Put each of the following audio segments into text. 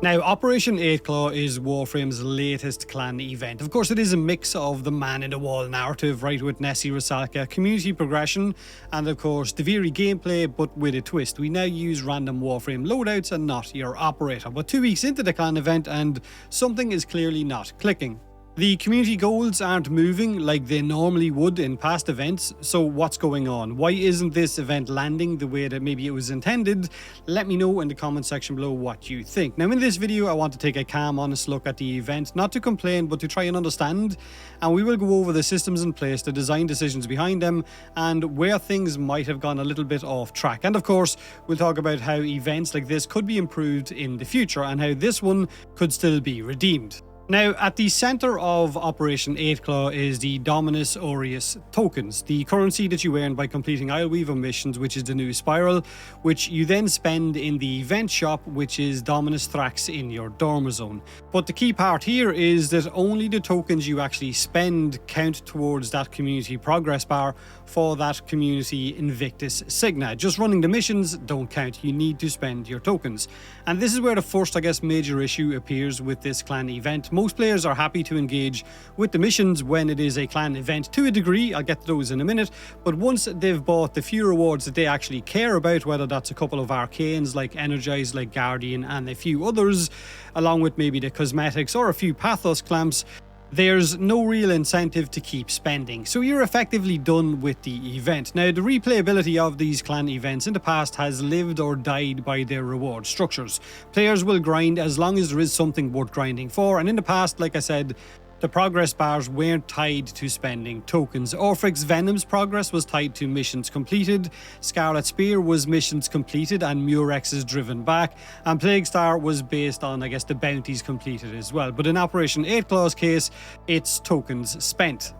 Now, Operation 8 Claw is Warframe's latest clan event. Of course, it is a mix of the man-in-the-wall narrative, right, with Nessie Rusalka, community progression, and of course, Duviri gameplay, but with a twist. We now use random Warframe loadouts and not your operator. But 2 weeks into the clan event, and something is clearly not clicking. The community goals aren't moving like they normally would in past events, so what's going on? Why isn't this event landing the way that maybe it was intended? Let me know in the comment section below what you think. Now in this video I want to take a calm, honest look at the event, not to complain but to try and understand, and we will go over the systems in place, the design decisions behind them, and where things might have gone a little bit off track. And of course we'll talk about how events like this could be improved in the future and how this one could still be redeemed. Now, at the centre of Operation 8 Claw is the Dominus Aureus tokens, the currency that you earn by completing Ileweaver missions, which is the new spiral, which you then spend in the event shop, which is Dominus Thrax in your Dormer Zone. But the key part here is that only the tokens you actually spend count towards that community progress bar for that community Invictus Signa. Just running the missions don't count, you need to spend your tokens. And this is where the first, major issue appears with this clan event. Most players are happy to engage with the missions when it is a clan event to a degree, I'll get to those in a minute, but once they've bought the few rewards that they actually care about, whether that's a couple of arcanes like Energize, like Guardian, and a few others, along with maybe the cosmetics or a few Pathos clamps, there's no real incentive to keep spending, so you're effectively done with the event. Now, the replayability of these clan events in the past has lived or died by their reward structures. Players will grind as long as there is something worth grinding for, and in the past, like I said, the progress bars weren't tied to spending tokens. Orphrix Venom's progress was tied to missions completed, Scarlet Spear was missions completed and Murex's driven back, and Plaguestar was based on, the bounties completed as well. But in Operation 8 Claw's case, it's tokens spent.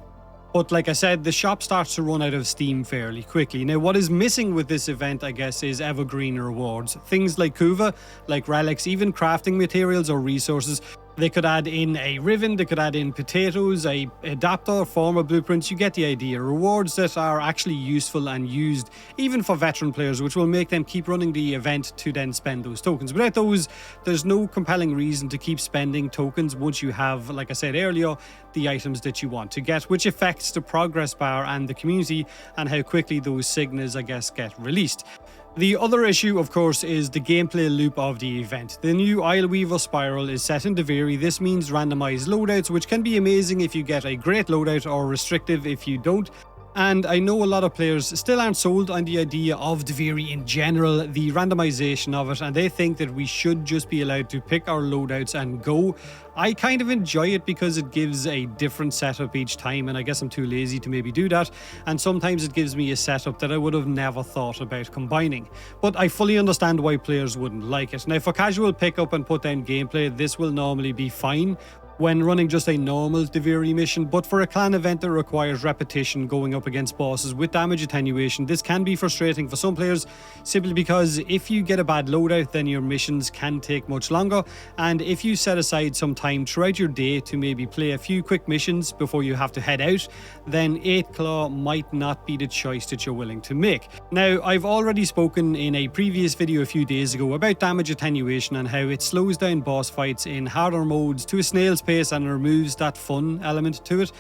But like I said, the shop starts to run out of steam fairly quickly. Now, what is missing with this event, is evergreen rewards. Things like Kuva, like relics, even crafting materials or resources. They could add in a Riven, they could add in potatoes, a adapter, former blueprints, you get the idea. Rewards that are actually useful and used even for veteran players, which will make them keep running the event to then spend those tokens. Without those, there's no compelling reason to keep spending tokens once you have, like I said earlier, the items that you want to get, which affects the progress bar and the community and how quickly those signas, get released. The other issue, of course, is the gameplay loop of the event. The new Ileweaver spiral is set in Duviri. This means randomized loadouts, which can be amazing if you get a great loadout or restrictive if you don't. And I know a lot of players still aren't sold on the idea of Duviri in general, the randomization of it, and they think that we should just be allowed to pick our loadouts and go. I kind of enjoy it because it gives a different setup each time, and I guess I'm too lazy to maybe do that, and sometimes it gives me a setup that I would have never thought about combining. But I fully understand why players wouldn't like it. Now, for casual pickup and put down gameplay, this will normally be fine when running just a normal Duviri mission, but for a clan event that requires repetition going up against bosses with damage attenuation, this can be frustrating for some players, simply because if you get a bad loadout, then your missions can take much longer, and if you set aside some time throughout your day to maybe play a few quick missions before you have to head out, then 8 Claw might not be the choice that you're willing to make. Now, I've already spoken in a previous video a few days ago about damage attenuation and how it slows down boss fights in harder modes to a snail's pace and removes that fun element to it.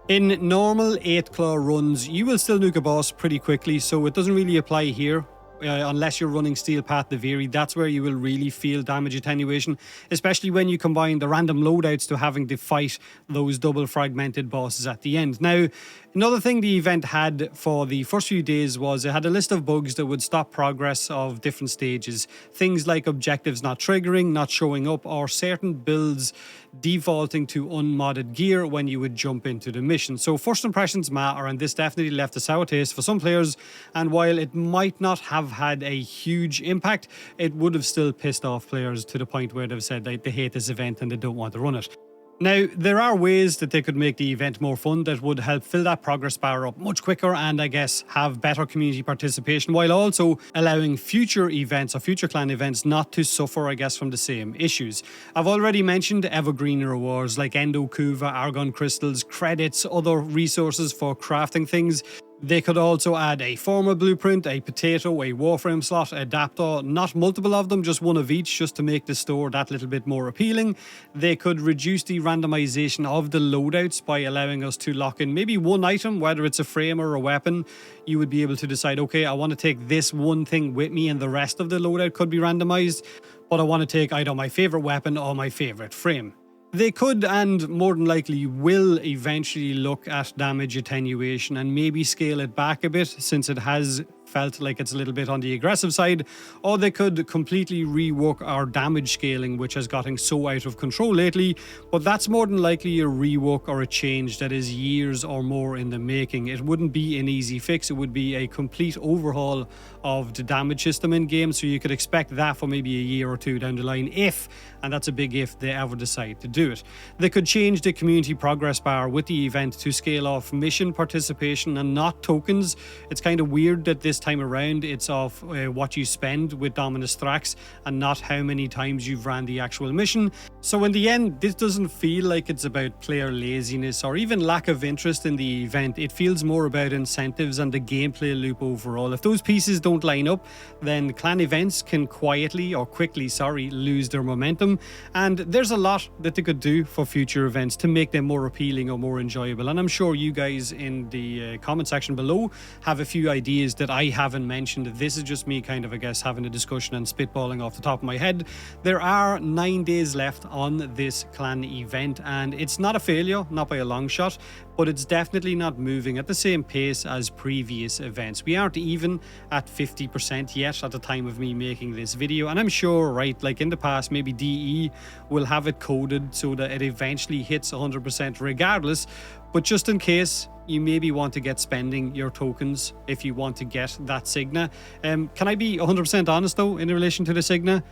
In normal 8 Claw runs, you will still nuke a boss pretty quickly, so it doesn't really apply here. Unless you're running Steel Path Duviri, that's where you will really feel damage attenuation, especially when you combine the random loadouts to having to fight those double fragmented bosses at the end. Now, another thing the event had for the first few days was it had a list of bugs that would stop progress of different stages. Things like objectives not triggering, not showing up, or certain builds defaulting to unmodded gear when you would jump into the mission. So first impressions matter, and this definitely left a sour taste for some players, and while it might not have had a huge impact, it would have still pissed off players to the point where they've said they hate this event and they don't want to run it. Now, there are ways that they could make the event more fun that would help fill that progress bar up much quicker and have better community participation, while also allowing future events or future clan events not to suffer, from the same issues. I've already mentioned evergreen rewards like Endo Kuva, Argon Crystals, credits, other resources for crafting things. They could also add a formal blueprint, a potato, a Warframe slot, adapter, not multiple of them, just one of each, just to make the store that little bit more appealing. They could reduce the randomization of the loadouts by allowing us to lock in maybe one item, whether it's a frame or a weapon. You would be able to decide, okay, I want to take this one thing with me and the rest of the loadout could be randomized, but I want to take either my favorite weapon or my favorite frame. They could, and more than likely will, eventually look at damage attenuation and maybe scale it back a bit, since it has felt like it's a little bit on the aggressive side, or they could completely rework our damage scaling, which has gotten so out of control lately, but that's more than likely a rework or a change that is years or more in the making. It wouldn't be an easy fix, it would be a complete overhaul of the damage system in game, so you could expect that for maybe a year or two down the line, if, and that's a big if, they ever decide to do it. They could change the community progress bar with the event to scale off mission participation and not tokens. It's kind of weird that this time around it's off what you spend with Dominus Thrax and not how many times you've ran the actual mission. So in the end, this doesn't feel like it's about player laziness or even lack of interest in the event. It feels more about incentives and the gameplay loop overall. If those pieces don't line up, then clan events can quickly lose their momentum, and there's a lot that they could do for future events to make them more appealing or more enjoyable. And I'm sure you guys in the comment section below have a few ideas that I haven't mentioned. This is just me kind of, I guess, having a discussion and spitballing off the top of my head. There are 9 days left on this clan event, and it's not a failure, not by a long shot, but it's definitely not moving at the same pace as previous events. We aren't even at 50% yet at the time of me making this video, and I'm sure, right, like in the past, maybe DE will have it coded so that it eventually hits 100% regardless. But just in case, you maybe want to get spending your tokens if you want to get that Signa. Can I be 100% honest though in relation to the Signa?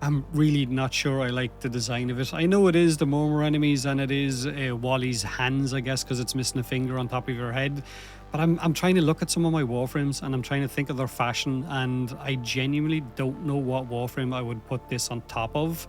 I'm really not sure I like the design of it. I know it is the Murmur enemies and it is Wally's hands, I guess, because it's missing a finger on top of your head. But I'm trying to look at some of my Warframes and I'm trying to think of their fashion, and I genuinely don't know what Warframe I would put this on top of.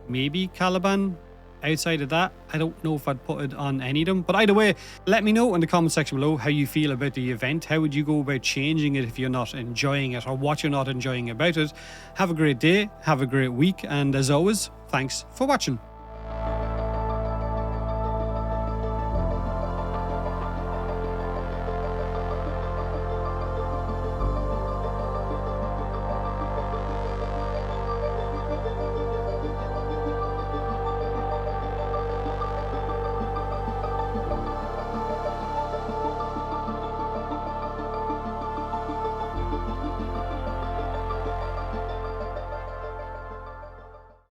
Maybe Caliban? Outside of that, I don't know if I'd put it on any of them. But either way, let me know in the comment section below how you feel about the event. How would you go about changing it if you're not enjoying it, or what you're not enjoying about it? Have a great day, have a great week, and as always, thanks for watching.